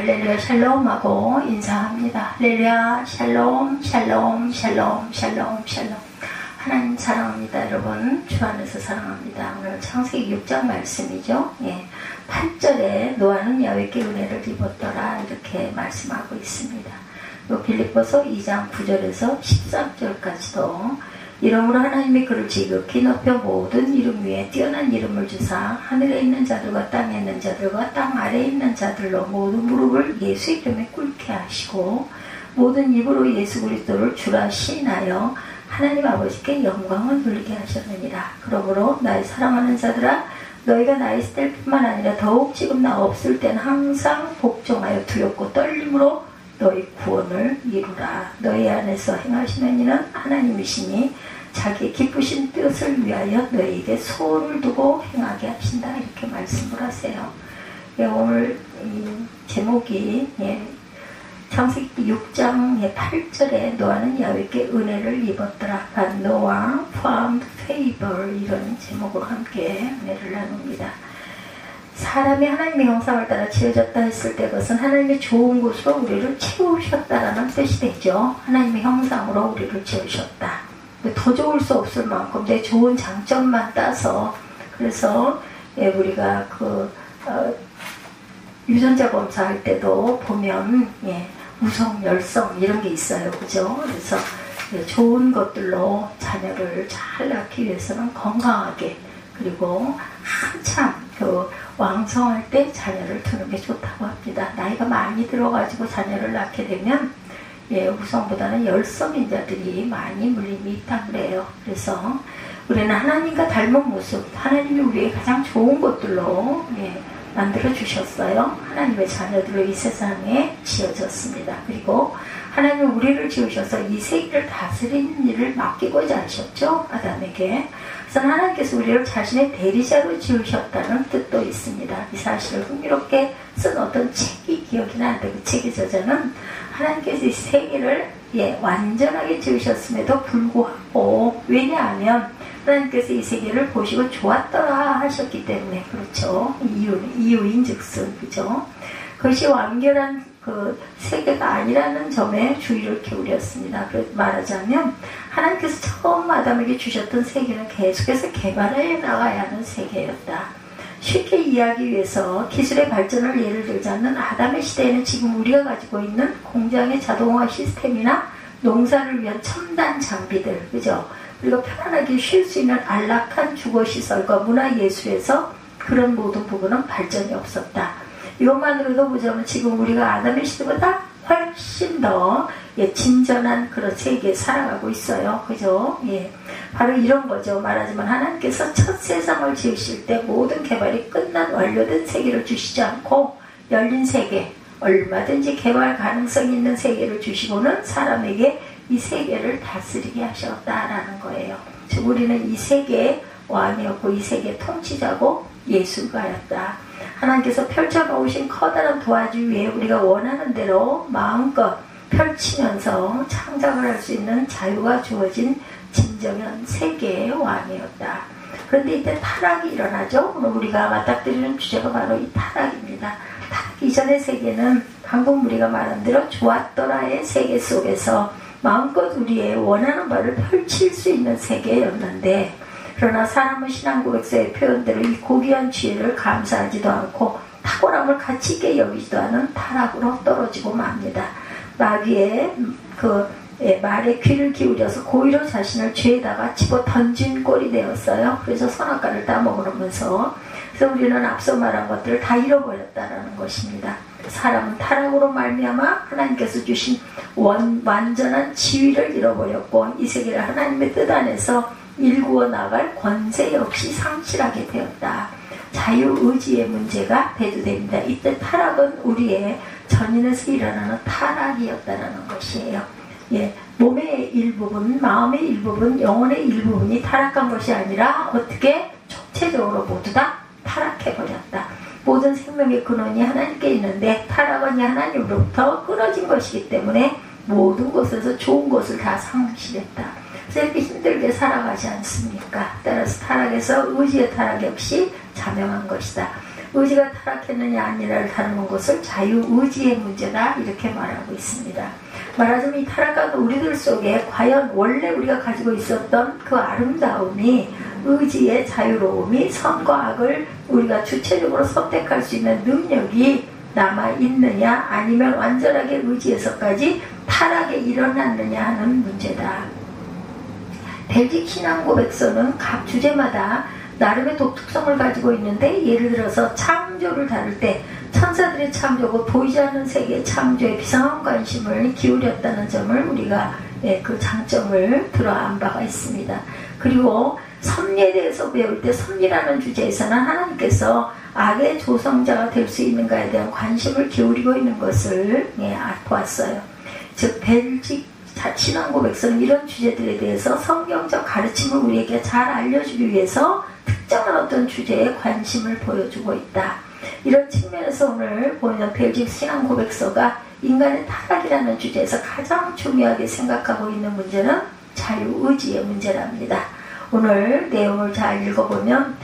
할렐루야 샬롬하고 인사합니다. 할렐루야 샬롬 샬롬 샬롬 샬롬 샬롬. 하나님 사랑합니다. 여러분 주 안에서 사랑합니다. 오늘 창세기 6장 말씀이죠. 8절에 노아는 야훼께 은혜를 입었더라 이렇게 말씀하고 있습니다. 또 빌립보서 2장 9절에서 13절까지도 이러므로 하나님이 그를 지극히 높여 모든 이름 위에 뛰어난 이름을 주사 하늘에 있는 자들과 땅에 있는 자들과 땅 아래에 있는 자들로 모든 무릎을 예수 이름에 꿇게 하시고 모든 입으로 예수 그리스도를 주라 시인하여 하나님 아버지께 영광을 돌리게 하셨느니라. 그러므로 나의 사랑하는 자들아 너희가 나 있을 때뿐만 아니라 더욱 지금 나 없을 땐 항상 복종하여 두렵고 떨림으로 너희 구원을 이루라. 너희 안에서 행하시는 이는 하나님이시니 자기의 기쁘신 뜻을 위하여 너희에게 소원을 두고 행하게 하신다. 이렇게 말씀을 하세요. 오늘 이 제목이 창세기 6장 8절에 노아는 야훼께 은혜를 입었더라. 노아 found favor 이런 제목으로 함께 은혜를 나눕니다. 사람이 하나님의 형상을 따라 지어졌다 했을 때 그것은 하나님의 좋은 곳으로 우리를 채우셨다라는 뜻이 되죠. 하나님의 형상으로 우리를 지으셨다. 더 좋을 수 없을 만큼 내 좋은 장점만 따서 그래서 우리가 유전자 검사할 때도 보면 우성, 열성 이런 게 있어요. 그죠? 그래서 좋은 것들로 자녀를 잘 낳기 위해서는 건강하게 그리고 한참 왕성할 때 자녀를 두는 게 좋다고 합니다. 나이가 많이 들어가지고 자녀를 낳게 되면 우성보다는 열성인자들이 많이 물림이 있다 그래요. 그래서 우리는 하나님과 닮은 모습, 하나님이 우리의 가장 좋은 것들로 만들어 주셨어요. 하나님의 자녀들로 이 세상에 지어졌습니다. 그리고 하나님은 우리를 지으셔서 이 세계를 다스리는 일을 맡기고자 하셨죠. 아담에게. 그래서 하나님께서 우리를 자신의 대리자로 지으셨다는 뜻도 있습니다. 이 사실을 흥미롭게 쓴 어떤 책이 기억이 나는데 그 책의 저자는 하나님께서 이 세계를 완전하게 지으셨음에도 불구하고 왜냐하면 하나님께서 이 세계를 보시고 좋았더라 하셨기 때문에 그렇죠. 이유인즉슨 그죠. 그것이 완결한 세계가 아니라는 점에 주의를 기울였습니다. 말하자면 하나님께서 처음 아담에게 주셨던 세계는 계속해서 개발해 나가야 하는 세계였다. 쉽게 이해하기 위해서 기술의 발전을 예를 들자면 아담의 시대에는 지금 우리가 가지고 있는 공장의 자동화 시스템이나 농사를 위한 첨단 장비들 그죠? 그리고 편안하게 쉴 수 있는 안락한 주거시설과 문화예술에서 그런 모든 부분은 발전이 없었다. 이것만으로도 보자면 지금 우리가 아담의 시대보다 훨씬 더 진전한 그런 세계에 살아가고 있어요. 그죠? 바로 이런 거죠. 말하자면 하나님께서 첫 세상을 지으실 때 모든 개발이 끝난 완료된 세계를 주시지 않고 열린 세계, 얼마든지 개발 가능성이 있는 세계를 주시고는 사람에게 이 세계를 다스리게 하셨다라는 거예요. 즉 우리는 이 세계의 왕이었고 이 세계의 통치자고 예수가였다. 하나님께서 펼쳐놓으신 커다란 도화지 위에 우리가 원하는 대로 마음껏 펼치면서 창작을 할 수 있는 자유가 주어진 진정한 세계의 왕이었다. 그런데 이때 타락이 일어나죠. 오늘 우리가 맞닥뜨리는 주제가 바로 이 타락입니다. 타락 이전의 세계는 방금 우리가 말한 대로 좋았더라의 세계 속에서 마음껏 우리의 원하는 바를 펼칠 수 있는 세계였는데 그러나 사람은 신앙 고백서의 표현대로 이 고귀한 지혜를 감사하지도 않고 탁월함을 가치 있게 여기지도 않은 타락으로 떨어지고 맙니다. 마귀의 말에 귀를 기울여서 고의로 자신을 죄에다가 집어 던진 꼴이 되었어요. 그래서 선악과를 따먹으면서 그래서 우리는 앞서 말한 것들을 다 잃어버렸다라는 것입니다. 사람은 타락으로 말미암아 하나님께서 주신 완전한 지위를 잃어버렸고 이 세계를 하나님의 뜻 안에서 일구어 나갈 권세 역시 상실하게 되었다. 자유의지의 문제가 대두됩니다. 이때 타락은 우리의 전인에서 일어나는 타락이었다는 것이에요. 몸의 일부분, 마음의 일부분, 영혼의 일부분이 타락한 것이 아니라 어떻게 총체적으로 모두 다 타락해버렸다. 모든 생명의 근원이 하나님께 있는데 타락은 하나님으로부터 끊어진 것이기 때문에 모든 것에서 좋은 것을 다 상실했다. 그래서 이렇게 힘들게 살아가지 않습니까? 따라서 타락에서 의지의 타락 역시 자명한 것이다. 의지가 타락했느냐 아니냐를 다루는 것을 자유의지의 문제다 이렇게 말하고 있습니다. 말하자면 이 타락한 우리들 속에 과연 원래 우리가 가지고 있었던 그 아름다움이 의지의 자유로움이 선과 악을 우리가 주체적으로 선택할 수 있는 능력이 남아있느냐 아니면 완전하게 의지에서까지 타락에 일어났느냐 하는 문제다. 벨직 신앙고백서는 각 주제마다 나름의 독특성을 가지고 있는데 예를 들어서 창조를 다룰 때 천사들의 창조고 보이지 않는 세계의 창조에 비상한 관심을 기울였다는 점을 우리가 그 장점을 들어안 바가 있습니다. 그리고 섭리에 대해서 배울 때 섭리라는 주제에서는 하나님께서 악의 조성자가 될 수 있는가에 대한 관심을 기울이고 있는 것을 보았어요. 즉 벨직 신앙고백서는 이런 주제들에 대해서 성경적 가르침을 우리에게 잘 알려주기 위해서 특정한 어떤 주제에 관심을 보여주고 있다. 이런 측면에서 오늘 보는 벨직 신앙고백서가 인간의 타락이라는 주제에서 가장 중요하게 생각하고 있는 문제는 자유의지의 문제랍니다. 오늘 내용을 잘 읽어보면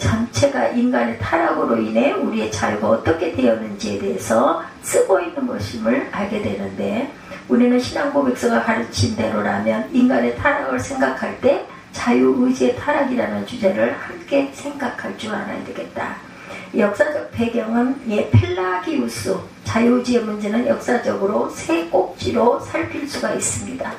전체가 인간의 타락으로 인해 우리의 자유가 어떻게 되었는지에 대해서 쓰고 있는 것임을 알게 되는데 우리는 신앙고백서가 가르친 대로라면 인간의 타락을 생각할 때 자유의지의 타락이라는 주제를 함께 생각할 줄 알아야 되겠다. 역사적 배경은 펠라기우스, 자유의지의 문제는 역사적으로 세 꼭지로 살필 수가 있습니다.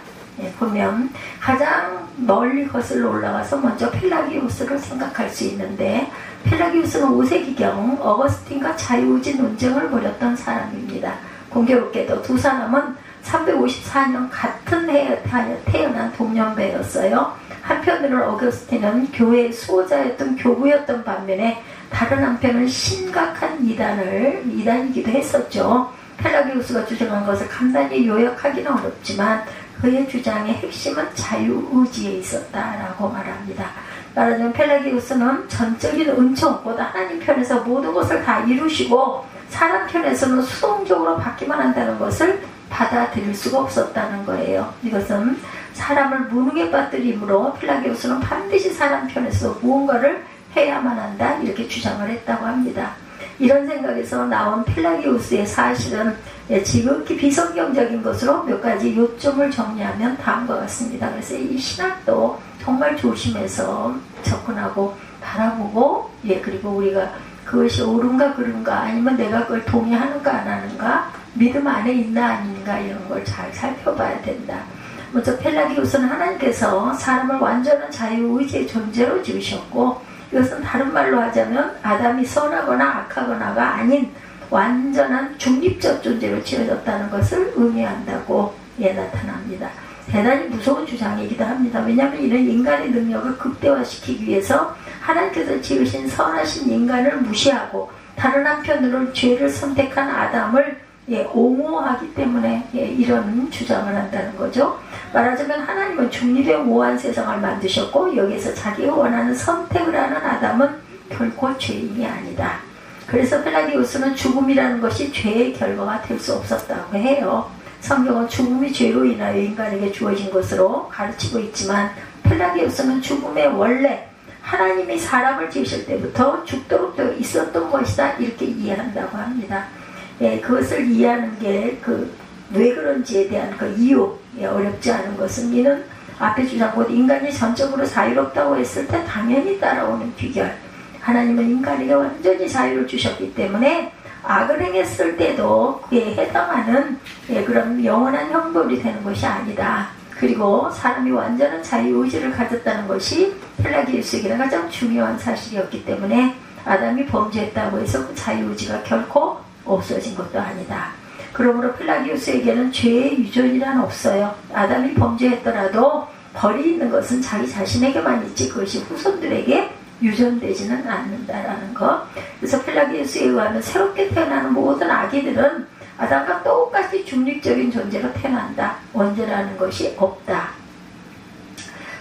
보면 가장 멀리 거슬러 올라가서 먼저 펠라기우스를 생각할 수 있는데 펠라기우스는 5세기경 어거스틴과 자유의지 논쟁을 벌였던 사람입니다. 공교롭게도 두 사람은 354년 같은 해에 태어난 동년배였어요. 한편으로는 어거스틴은 교회의 수호자였던 교부였던 반면에 다른 한편은 심각한 이단이기도 했었죠. 펠라기우스가 주장한 것을 간단히 요약하기는 어렵지만 그의 주장의 핵심은 자유의지에 있었다라고 말합니다. 말하자면 펠라기우스는 전적인 은총보다 하나님 편에서 모든 것을 다 이루시고 사람 편에서는 수동적으로 받기만 한다는 것을 받아들일 수가 없었다는 거예요. 이것은 사람을 무능에 빠뜨림으로 펠라기우스는 반드시 사람 편에서 무언가를 해야만 한다 이렇게 주장을 했다고 합니다. 이런 생각에서 나온 펠라기우스의 사실은 지극히 비성경적인 것으로 몇 가지 요점을 정리하면 다음과 같습니다. 그래서 이 신학도 정말 조심해서 접근하고 바라보고 그리고 우리가 그것이 옳은가 그른가 아니면 내가 그걸 동의하는가 안 하는가 믿음 안에 있나 아닌가 이런 걸 잘 살펴봐야 된다. 먼저 펠라기우스는 하나님께서 사람을 완전한 자유의지의 존재로 지으셨고 이것은 다른 말로 하자면 아담이 선하거나 악하거나가 아닌 완전한 중립적 존재로 지어졌다는 것을 의미한다고 나타납니다. 대단히 무서운 주장이기도 합니다. 왜냐하면 이런 인간의 능력을 극대화시키기 위해서 하나님께서 지으신 선하신 인간을 무시하고 다른 한편으로는 죄를 선택한 아담을 옹호하기 때문에 이런 주장을 한다는 거죠. 말하자면 하나님은 중립의 모호한 세상을 만드셨고 여기에서 자기가 원하는 선택을 하는 아담은 결코 죄인이 아니다. 그래서 펠라기우스는 죽음이라는 것이 죄의 결과가 될 수 없었다고 해요. 성경은 죽음이 죄로 인하여 인간에게 주어진 것으로 가르치고 있지만 펠라기우스는 죽음의 원래 하나님이 사람을 지으실 때부터 죽도록 있었던 것이다 이렇게 이해한다고 합니다. 그것을 이해하는 게 왜 그런지에 대한 그 이유 어렵지 않은 것은 이는 앞에 주장고 인간이 전적으로 자유롭다고 했을 때 당연히 따라오는 귀결. 하나님은 인간에게 완전히 자유를 주셨기 때문에 악을 행했을 때도 그에 해당하는 그런 영원한 형벌이 되는 것이 아니다. 그리고 사람이 완전한 자유의지를 가졌다는 것이 펠라기우스에게는 가장 중요한 사실이었기 때문에 아담이 범죄했다고 해서 그 자유의지가 결코 없어진 것도 아니다. 그러므로 펠라기우스에게는 죄의 유전이란 없어요. 아담이 범죄했더라도 벌이 있는 것은 자기 자신에게만 있지 그것이 후손들에게 유전되지는 않는다라는 것. 그래서 펠라기우스에 의하면 새롭게 태어나는 모든 아기들은 아담과 똑같이 중립적인 존재로 태어난다. 원죄라는 것이 없다.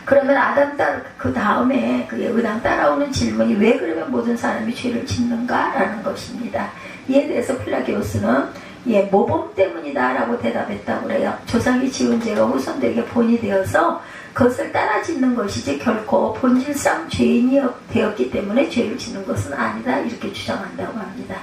그러면 아담 그 다음에 그의 의당 따라오는 질문이 왜 그러면 모든 사람이 죄를 짓는가라는 것입니다. 이에 대해서 펠라기우스는 예, 모범 때문이다라고 대답했다고 그래요. 조상이 지은 죄가 후손들에게 본이 되어서 그것을 따라 짓는 것이지 결코 본질상 죄인이 되었기 때문에 죄를 짓는 것은 아니다 이렇게 주장한다고 합니다.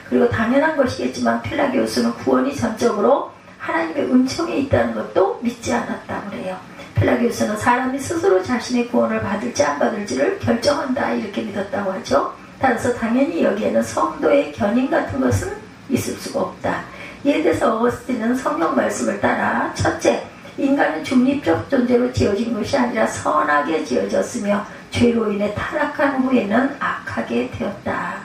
그리고 당연한 것이겠지만 펠라기오스는 구원이 전적으로 하나님의 은총에 있다는 것도 믿지 않았다고 그래요. 펠라기오스는 사람이 스스로 자신의 구원을 받을지 안 받을지를 결정한다 이렇게 믿었다고 하죠. 따라서 당연히 여기에는 성도의 견인 같은 것은 있을 수가 없다. 이에 대해서 어거스틴은 성경 말씀을 따라 첫째, 인간은 중립적 존재로 지어진 것이 아니라 선하게 지어졌으며 죄로 인해 타락한 후에는 악하게 되었다.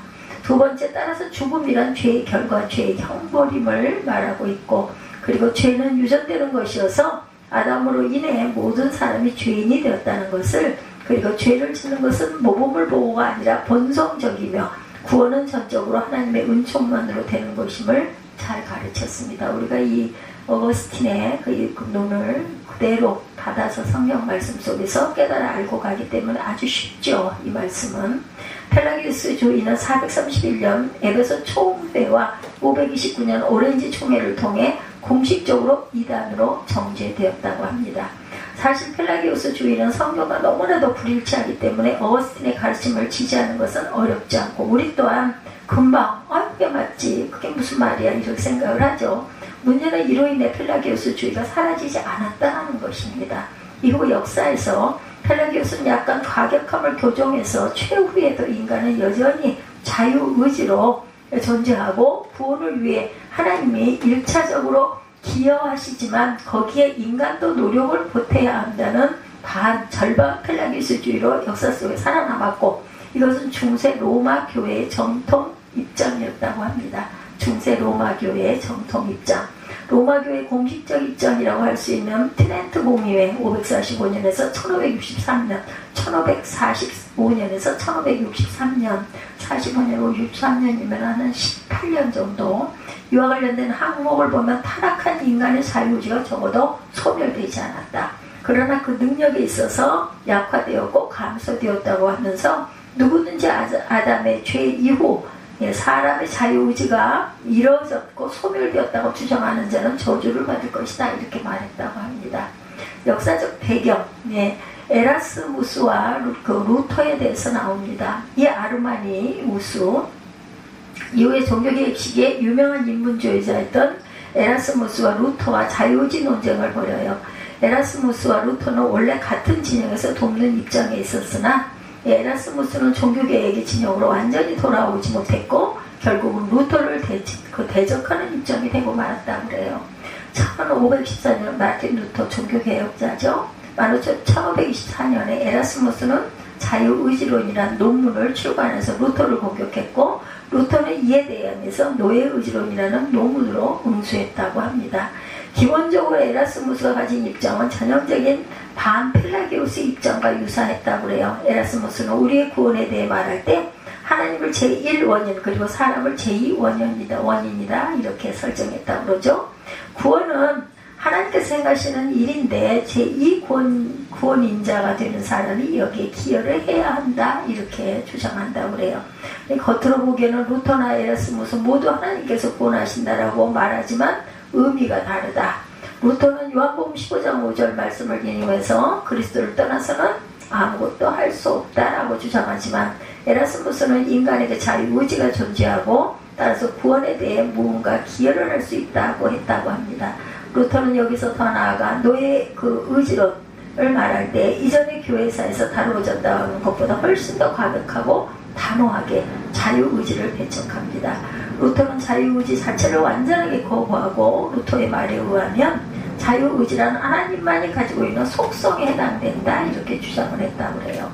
두 번째, 따라서 죽음이란 죄의 결과, 죄의 형벌임을 말하고 있고, 그리고 죄는 유전되는 것이어서 아담으로 인해 모든 사람이 죄인이 되었다는 것을, 그리고 죄를 짓는 것은 모범을 보고가 아니라 본성적이며 구원은 전적으로 하나님의 은총만으로 되는 것임을 잘 가르쳤습니다. 우리가 이 어거스틴의 그 논을 그대로 받아서 성경 말씀 속에서 깨달아 알고 가기 때문에 아주 쉽죠. 이 말씀은 펠라기우스 주의는 431년 에베소 총회와 529년 오렌지 총회를 통해 공식적으로 이단으로 정죄되었다고 합니다. 사실 펠라기우스 주의는 성경과 너무나도 불일치하기 때문에 어거스틴의 가르침을 지지하는 것은 어렵지 않고 우리 또한 금방 그게 맞지 그게 무슨 말이야 이렇게 생각을 하죠. 문제는 이로 인해 펠라기우스 주의가 사라지지 않았다는 것입니다. 이후 역사에서 펠라기우스는 약간 과격함을 교정해서 최후에도 인간은 여전히 자유의지로 존재하고 구원을 위해 하나님이 1차적으로 기여하시지만 거기에 인간도 노력을 보태야 한다는 절반 펠라기우스주의로 역사 속에 살아남았고 이것은 중세 로마 교회의 정통 입장이었다고 합니다. 중세 로마 교회의 정통 입장. 로마 교회의 공식적 입장이라고 할 수 있는 트렌트 공의회 545년에서 1563년, 1545년에서 1563년, 45년, 63년이면 한 18년 정도. 이와 관련된 항목을 보면 타락한 인간의 자유의지가 적어도 소멸되지 않았다. 그러나 그 능력에 있어서 약화되었고 감소되었다고 하면서 누구든지 아담의 죄 이후 사람의 자유의지가 이루어졌고 소멸되었다고 주장하는 자는 저주를 받을 것이다 이렇게 말했다고 합니다. 역사적 배경, 에라스무스와 루터에 대해서 나옵니다. 이 아르마니우스 이후에 종교개혁 시기에 유명한 인문주의자였던 에라스무스와 루터와 자유의지 논쟁을 벌여요. 에라스무스와 루터는 원래 같은 진영에서 돕는 입장에 있었으나 에라스무스는 종교개혁의 진영으로 완전히 돌아오지 못했고 결국은 루터를 대적하는 입장이 되고 말았다고 그래요. 1514년 마틴 루터 종교개혁자죠. 1524년에 에라스무스는 자유의지론이라는 논문을 출간해서 루터를 공격했고 루터는 이에 대항해서 노예의지론이라는 논문으로 응수했다고 합니다. 기본적으로 에라스무스가 가진 입장은 전형적인 반펠라기우스 입장과 유사했다고 그래요. 에라스무스는 우리의 구원에 대해 말할 때 하나님을 제1원인 그리고 사람을 제2원인이다 이렇게 설정했다고 그러죠. 구원은 하나님께서 행하시는 일인데 제2구원인자가 되는 사람이 여기에 기여를 해야 한다 이렇게 주장한다고 그래요. 겉으로 보기에는 루터나 에라스무스 모두 하나님께서 구원하신다라고 말하지만 의미가 다르다. 루터는 요한복음 15장 5절 말씀을 인용해서 그리스도를 떠나서는 아무것도 할 수 없다라고 주장하지만 에라스무스는 인간에게 자유의지가 존재하고 따라서 구원에 대해 무언가 기여를 할 수 있다고 했다고 합니다. 루터는 여기서 더 나아가 노예 의지론을 말할 때 이전의 교회사에서 다루어졌다는 것보다 훨씬 더 과격하고 단호하게 자유의지를 배척합니다. 루터는 자유의지 자체를 완전하게 거부하고 루터의 말에 의하면 자유의지란 하나님만이 가지고 있는 속성에 해당된다 이렇게 주장을 했다고 그래요.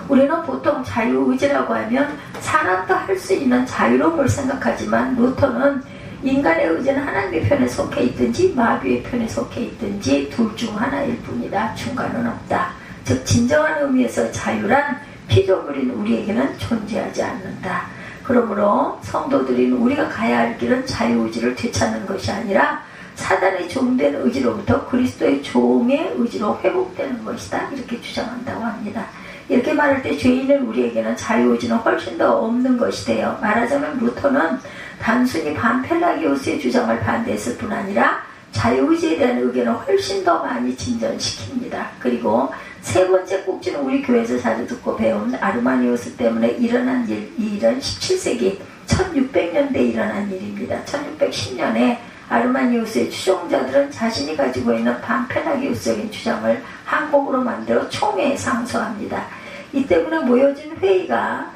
우리는 보통 자유의지라고 하면 사람도 할 수 있는 자유로움을 생각하지만 루터는 인간의 의지는 하나님의 편에 속해 있든지 마귀의 편에 속해 있든지 둘 중 하나일 뿐이다. 중간은 없다. 즉 진정한 의미에서 자유란 피조물인 우리에게는 존재하지 않는다. 그러므로 성도들인 우리가 가야 할 길은 자유의지를 되찾는 것이 아니라 사단의 종된 의지로부터 그리스도의 종의 의지로 회복되는 것이다. 이렇게 주장한다고 합니다. 이렇게 말할 때 죄인은 우리에게는 자유의지는 훨씬 더 없는 것이 돼요. 말하자면 루터는 단순히 반펠라기오스의 주장을 반대했을 뿐 아니라 자유의지에 대한 의견을 훨씬 더 많이 진전시킵니다. 그리고 세 번째 꼭지는 우리 교회에서 자주 듣고 배운 아르마니우스 때문에 일어난 일, 이 일은 17세기 1600년대에 일어난 일입니다. 1610년에 아르마니우스의 추종자들은 자신이 가지고 있는 반펠라기우스적인 주장을 한국으로 만들어 총회에 상소합니다. 이 때문에 모여진 회의가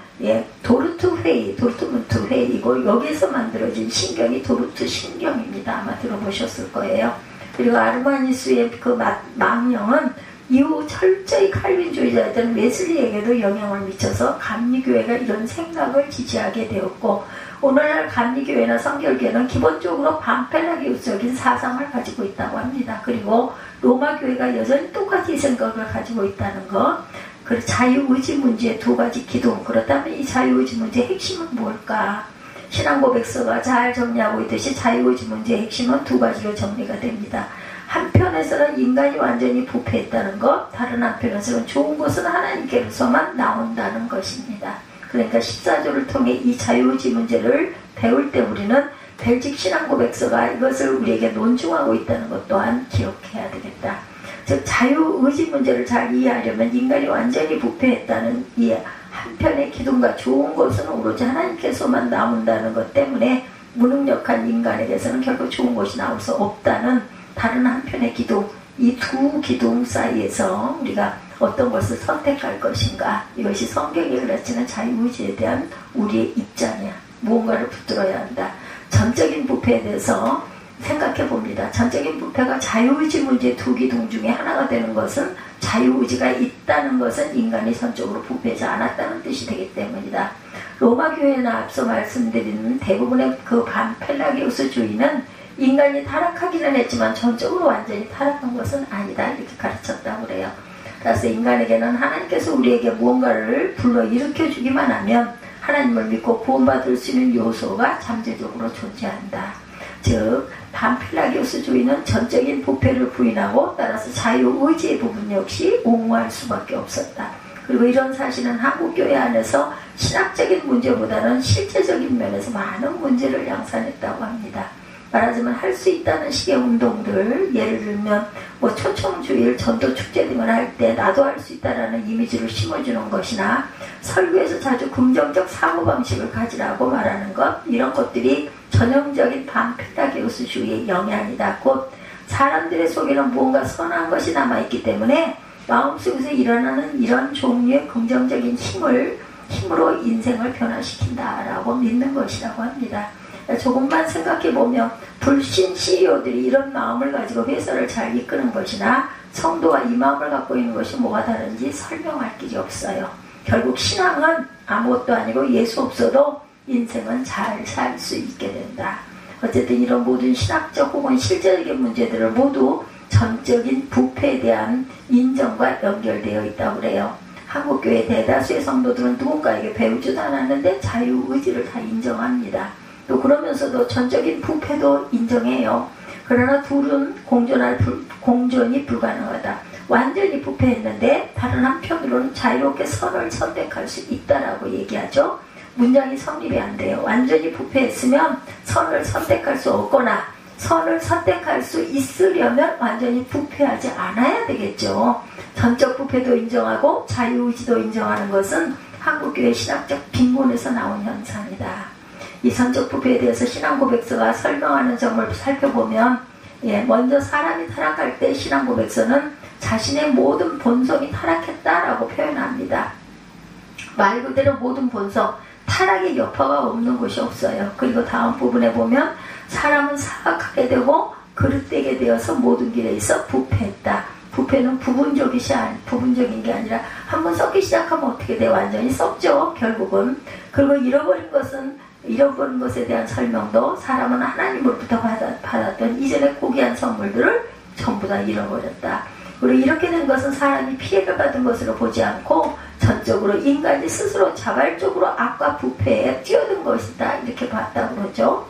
도르트 회의, 도르트문트 회의이고 여기에서 만들어진 신경이 도르트 신경입니다. 아마 들어보셨을 거예요. 그리고 아르마니우스의 그 망령은 이후 철저히 칼빈주의자였던 웨슬리에게도 영향을 미쳐서 감리교회가 이런 생각을 지지하게 되었고 오늘날 감리교회나 성결교회는 기본적으로 반펠라기우스적인 사상을 가지고 있다고 합니다. 그리고 로마교회가 여전히 똑같이 이 생각을 가지고 있다는 것, 그리고 자유의지 문제의 두 가지 기둥. 그렇다면 이 자유의지 문제의 핵심은 뭘까? 신앙고백서가 잘 정리하고 있듯이 자유의지 문제의 핵심은 두 가지로 정리가 됩니다. 한편에서는 인간이 완전히 부패했다는 것, 다른 한편에서는 좋은 것은 하나님께로서만 나온다는 것입니다. 그러니까 14조를 통해 이 자유의지 문제를 배울 때 우리는 벨직 신앙고백서가 이것을 우리에게 논증하고 있다는 것 또한 기억해야 되겠다. 즉 자유의지 문제를 잘 이해하려면 인간이 완전히 부패했다는 이 한편의 기둥과 좋은 것은 오로지 하나님께서만 나온다는 것 때문에 무능력한 인간에게서는 결국 좋은 것이 나올 수 없다는 다른 한편의 기둥, 이 두 기둥 사이에서 우리가 어떤 것을 선택할 것인가, 이것이 성경이 가르치는 자유의지에 대한 우리의 입장이야. 무언가를 붙들어야 한다. 전적인 부패에 대해서 생각해 봅니다. 전적인 부패가 자유의지 문제의 두 기둥 중에 하나가 되는 것은 자유의지가 있다는 것은 인간이 선적으로 부패하지 않았다는 뜻이 되기 때문이다. 로마교회나 앞서 말씀드린 대부분의 그 반펠라기우스주의는 인간이 타락하기는 했지만 전적으로 완전히 타락한 것은 아니다, 이렇게 가르쳤다고 그래요. 그래서 인간에게는 하나님께서 우리에게 무언가를 불러일으켜 주기만 하면 하나님을 믿고 구원받을 수 있는 요소가 잠재적으로 존재한다. 즉 반펠라기우스주의는 전적인 부패를 부인하고 따라서 자유의지의 부분 역시 옹호할 수밖에 없었다. 그리고 이런 사실은 한국교회 안에서 신학적인 문제보다는 실제적인 면에서 많은 문제를 양산했다고 합니다. 말하자면 할 수 있다는 식의 운동들, 예를 들면 뭐 초청주일, 전도축제 등을 할 때 나도 할 수 있다라는 이미지를 심어주는 것이나 설교에서 자주 긍정적 사고방식을 가지라고 말하는 것, 이런 것들이 전형적인 반펠라기우스주의의 영향이다. 곧 사람들의 속에는 무언가 선한 것이 남아있기 때문에 마음속에서 일어나는 이런 종류의 긍정적인 힘으로 인생을 변화시킨다라고 믿는 것이라고 합니다. 조금만 생각해보면 불신 CEO들이 이런 마음을 가지고 회사를 잘 이끄는 것이나 성도가 이 마음을 갖고 있는 것이 뭐가 다른지 설명할 길이 없어요. 결국 신앙은 아무것도 아니고 예수 없어도 인생은 잘 살 수 있게 된다. 어쨌든 이런 모든 신학적 혹은 실제적인 문제들을 모두 전적인 부패에 대한 인정과 연결되어 있다고 그래요. 한국교회 대다수의 성도들은 누군가에게 배우지도 않았는데 자유의지를 다 인정합니다. 또 그러면서도 전적인 부패도 인정해요. 그러나 둘은 공존이 불가능하다. 완전히 부패했는데 다른 한편으로는 자유롭게 선을 선택할 수 있다라고 얘기하죠. 문장이 성립이 안 돼요. 완전히 부패했으면 선을 선택할 수 없거나 선을 선택할 수 있으려면 완전히 부패하지 않아야 되겠죠. 전적 부패도 인정하고 자유의지도 인정하는 것은 한국교회 신학적 빈곤에서 나온 현상이다. 이 선적 부패에 대해서 신앙고백서가 설명하는 점을 살펴보면 먼저 사람이 타락할 때 신앙고백서는 자신의 모든 본성이 타락했다라고 표현합니다. 말 그대로 모든 본성, 타락의 여파가 없는 것이 없어요. 그리고 다음 부분에 보면 사람은 사악하게 되고 그릇되게 되어서 모든 길에 있어 부패했다. 부패는 부분적인 게 아니라 한번 썩기 시작하면 어떻게 돼? 완전히 썩죠, 결국은. 그리고 잃어버린 것에 대한 설명도 사람은 하나님으로부터 받았던 이전의 고귀한 선물들을 전부 다 잃어버렸다. 그리고 이렇게 된 것은 사람이 피해를 받은 것으로 보지 않고 전적으로 인간이 스스로 자발적으로 악과 부패에 뛰어든 것이다, 이렇게 봤다고 그러죠.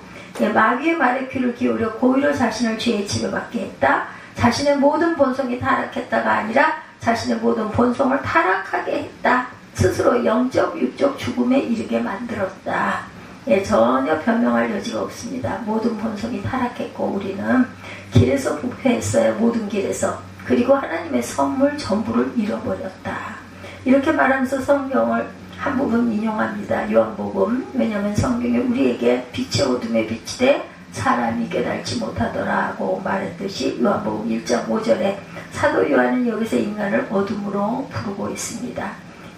마귀의 말에 귀를 기울여 고의로 자신을 죄에 지배받게 했다. 자신의 모든 본성이 타락했다가 아니라 자신의 모든 본성을 타락하게 했다. 스스로 영적, 육적 죽음에 이르게 만들었다. 예, 전혀 변명할 여지가 없습니다. 모든 본성이 타락했고 우리는 길에서 부패했어요. 모든 길에서. 그리고 하나님의 선물 전부를 잃어버렸다. 이렇게 말하면서 성경을 한 부분 인용합니다. 요한복음. 왜냐하면 성경에 우리에게 빛의 어둠에 비치되 사람이 깨달지 못하더라고 말했듯이 요한복음 1장 5절에 사도 요한은 여기서 인간을 어둠으로 부르고 있습니다.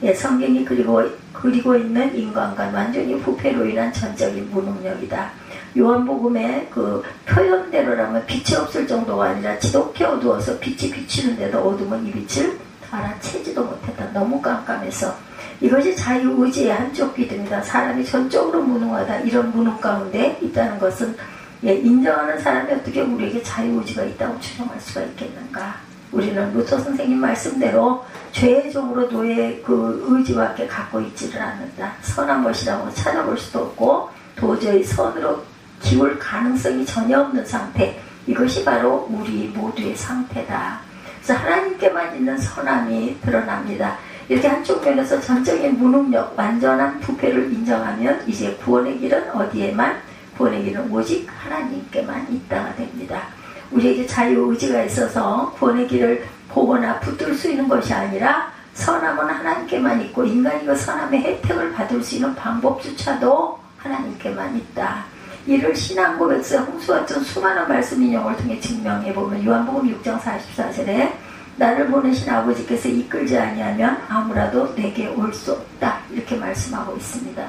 예, 성경이 그리고 있는 인간과 완전히 부패로 인한 전적인 무능력이다. 요한복음의 그 표현대로라면 빛이 없을 정도가 아니라 지독히 어두워서 빛이 비치는데도 어둠은 이 빛을 알아채지도 못했다. 너무 깜깜해서. 이것이 자유의지의 한쪽 빛입니다. 사람이 전적으로 무능하다. 이런 무능 가운데 있다는 것은 예, 인정하는 사람이 어떻게 우리에게 자유의지가 있다고 추정할 수가 있겠는가. 우리는 루터 선생님 말씀대로 죄의 종으로 노예 그 의지밖에 갖고 있지를 않는다. 선한 것이라고 찾아볼 수도 없고 도저히 선으로 기울 가능성이 전혀 없는 상태. 이것이 바로 우리 모두의 상태다. 그래서 하나님께만 있는 선함이 드러납니다. 이렇게 한쪽 면에서 전적인 무능력, 완전한 부패를 인정하면 이제 구원의 길은 어디에만? 구원의 길은 오직 하나님께만 있다가 됩니다. 우리에게 자유의지가 있어서 구원의 길을 보거나 붙들 수 있는 것이 아니라 선함은 하나님께만 있고 인간이 그 선함의 혜택을 받을 수 있는 방법조차도 하나님께만 있다. 이를 신앙 고백서의 홍수 같은 수많은 말씀 인용을 통해 증명해보면 요한복음 6장 44절에 나를 보내신 아버지께서 이끌지 아니하면 아무라도 내게 올 수 없다. 이렇게 말씀하고 있습니다.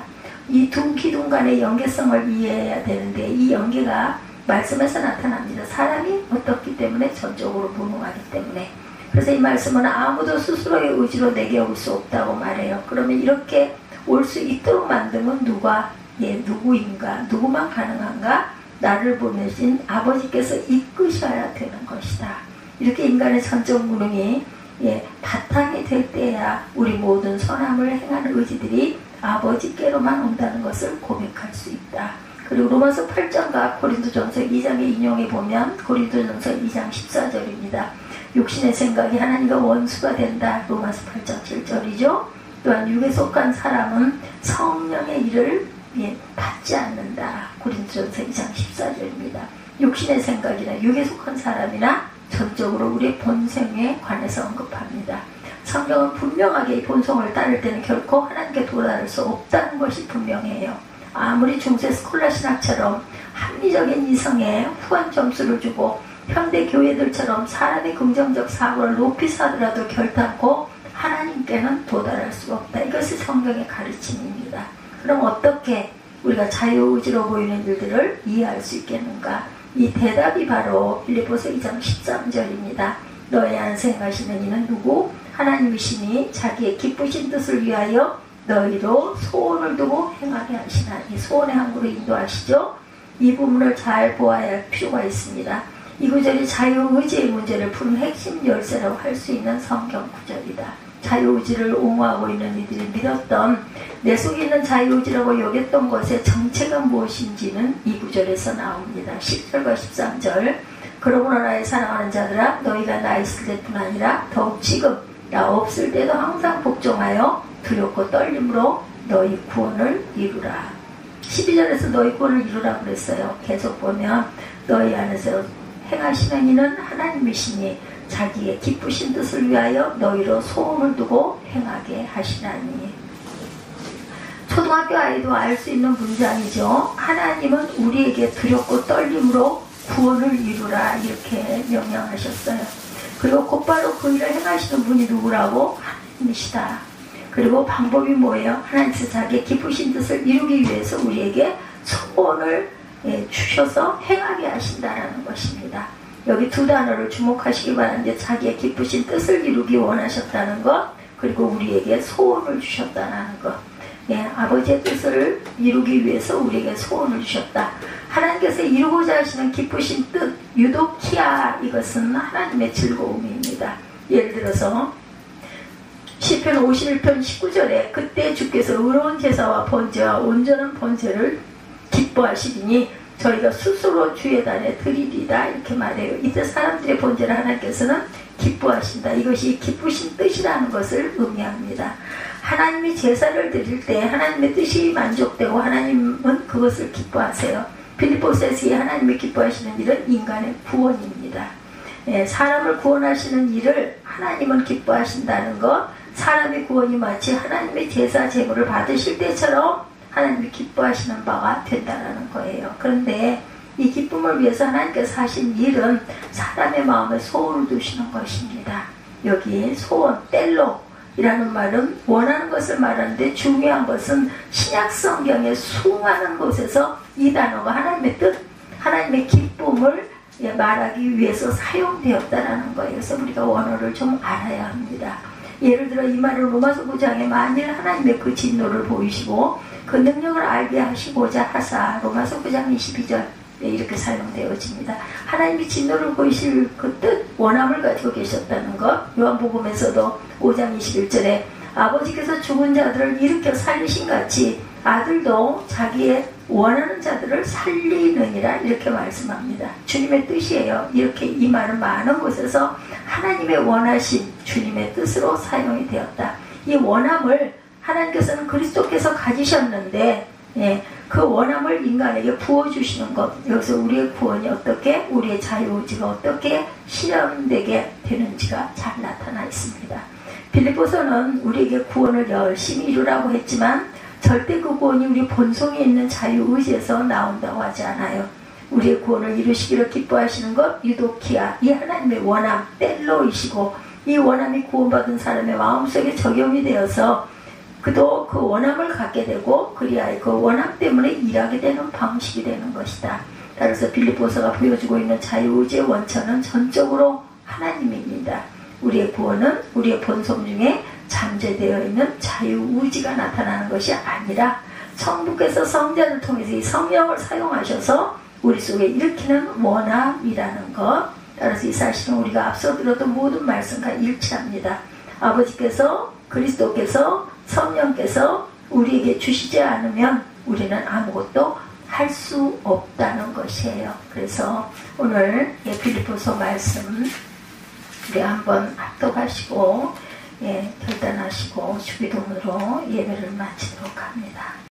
이 두 기둥 간의 연계성을 이해해야 되는데 이 연계가 말씀에서 나타납니다. 사람이 어떻기 때문에 전적으로 무능하기 때문에. 그래서 이 말씀은 아무도 스스로의 의지로 내게 올 수 없다고 말해요. 그러면 이렇게 올 수 있도록 만드는 누가? 예, 누구인가? 누구만 가능한가? 나를 보내신 아버지께서 이끄셔야 되는 것이다. 이렇게 인간의 전적 무능이 예, 바탕이 될 때야 우리 모든 선함을 행하는 의지들이 아버지께로만 온다는 것을 고백할 수 있다. 그리고 로마서 8장과 고린도전서 2장에 인용해보면 고린도전서 2장 14절입니다. 육신의 생각이 하나님과 원수가 된다. 로마서 8장 7절이죠. 또한 육에 속한 사람은 성령의 일을 예, 받지 않는다. 고린도전서 2장 14절입니다. 육신의 생각이나 육에 속한 사람이나 전적으로 우리의 본성에 관해서 언급합니다. 성경은 분명하게 이 본성을 따를 때는 결코 하나님께 도달할 수 없다는 것이 분명해요. 아무리 중세 스콜라 신학처럼 합리적인 이성에 후한 점수를 주고 현대 교회들처럼 사람의 긍정적 사고를 높이 사더라도 결단코 하나님께는 도달할 수가 없다. 이것이 성경의 가르침입니다. 그럼 어떻게 우리가 자유의지로 보이는 일들을 이해할 수 있겠는가? 이 대답이 바로 빌립보서 2장 13절입니다. 너의 안에 행하시는 이는 누구? 하나님이시니 자기의 기쁘신 뜻을 위하여 너희로 소원을 두고 행하게 하시나니. 소원의 항구로 인도하시죠. 이 부분을 잘 보아야 할 필요가 있습니다. 이 구절이 자유의지의 문제를 푸는 핵심 열쇠라고 할 수 있는 성경 구절이다. 자유의지를 옹호하고 있는 이들이 믿었던 내 속에 있는 자유의지라고 여겼던 것의 정체가 무엇인지는 이 구절에서 나옵니다. 10절과 13절 그러므로 나의 사랑하는 자들아 너희가 나 있을 때뿐 아니라 더욱 지금 나 없을 때도 항상 복종하여 두렵고 떨림으로 너희 구원을 이루라. 12절에서 너희 구원을 이루라 그랬어요. 계속 보면 너희 안에서 행하시는 이는 하나님이시니 자기의 기쁘신 뜻을 위하여 너희로 소원을 두고 행하게 하시나니. 초등학교 아이도 알 수 있는 문장이죠. 하나님은 우리에게 두렵고 떨림으로 구원을 이루라 이렇게 명령하셨어요. 그리고 곧바로 그 일을 행하시는 분이 누구라고? 하나님이시다. 그리고 방법이 뭐예요? 하나님께서 자기의 기쁘신 뜻을 이루기 위해서 우리에게 소원을 주셔서 행하게 하신다라는 것입니다. 여기 두 단어를 주목하시기 바라는데 자기의 기쁘신 뜻을 이루기 원하셨다는 것, 그리고 우리에게 소원을 주셨다는 것. 예, 아버지의 뜻을 이루기 위해서 우리에게 소원을 주셨다. 하나님께서 이루고자 하시는 기쁘신 뜻, 유도키아, 이것은 하나님의 즐거움입니다. 예를 들어서 시편 51편 19절에 그때 주께서 의로운 제사와 번제와 온전한 번제를 기뻐하시리니 저희가 스스로 주의 단에 드리리다 이렇게 말해요. 이때 사람들의 번제를 하나님께서는 기뻐하신다. 이것이 기쁘신 뜻이라는 것을 의미합니다. 하나님이 제사를 드릴 때 하나님의 뜻이 만족되고 하나님은 그것을 기뻐하세요. 빌립보서에서 하나님이 기뻐하시는 일은 인간의 구원입니다. 사람을 구원하시는 일을 하나님은 기뻐하신다는 것, 사람의 구원이 마치 하나님의 제사 제물을 받으실 때처럼 하나님이 기뻐하시는 바가 된다는 거예요. 그런데 이 기쁨을 위해서 하나님께서 하신 일은 사람의 마음에 소원을 두시는 것입니다. 여기 소원, 뗄로이라는 말은 원하는 것을 말하는데 중요한 것은 신약 성경의 수많은 곳에서 이 단어가 하나님의 뜻, 하나님의 기쁨을 말하기 위해서 사용되었다라는 거예요. 그래서 우리가 원어를 좀 알아야 합니다. 예를 들어 이 말은 로마서 9장에 만일 하나님의 그 진노를 보이시고 그 능력을 알게 하시고자 하사 로마서 9장 22절 이렇게 사용되어집니다. 하나님이 진노를 보이실 그 뜻, 원함을 가지고 계셨다는 것. 요한복음에서도 5장 21절에 아버지께서 죽은 자들을 일으켜 살리신 같이 아들도 자기의 원하는 자들을 살리느니라 이렇게 말씀합니다. 주님의 뜻이에요. 이렇게 이 말은 많은 곳에서 하나님의 원하신 주님의 뜻으로 사용이 되었다. 이 원함을 하나님께서는 그리스도께서 가지셨는데 그 원함을 인간에게 부어주시는 것, 여기서 우리의 구원이 어떻게, 우리의 자유의지가 어떻게 실현되게 되는지가 잘 나타나 있습니다. 빌립보서는 우리에게 구원을 열심히 이루라고 했지만 절대 그 구원이 우리 본성에 있는 자유의지에서 나온다고 하지 않아요. 우리의 구원을 이루시기를 기뻐하시는 것, 유도키아, 이 하나님의 원함, 뗄로이시고 이 원함이 구원받은 사람의 마음속에 적용이 되어서 그도 그 원함을 갖게 되고 그리하여 그 원함 때문에 일하게 되는 방식이 되는 것이다. 따라서 빌립보서가 보여주고 있는 자유의지의 원천은 전적으로 하나님입니다. 우리의 구원은 우리의 본성 중에 잠재되어 있는 자유의지가 나타나는 것이 아니라 성부께서 성자를 통해서 이 성령을 사용하셔서 우리 속에 일으키는 원함이라는 것. 따라서 이 사실은 우리가 앞서 들었던 모든 말씀과 일치합니다. 아버지께서, 그리스도께서, 성령께서 우리에게 주시지 않으면 우리는 아무것도 할 수 없다는 것이에요. 그래서 오늘 빌립보서 말씀 우리 한번 합독하시고 결단하시고 주기도문으로 예배를 마치도록 합니다.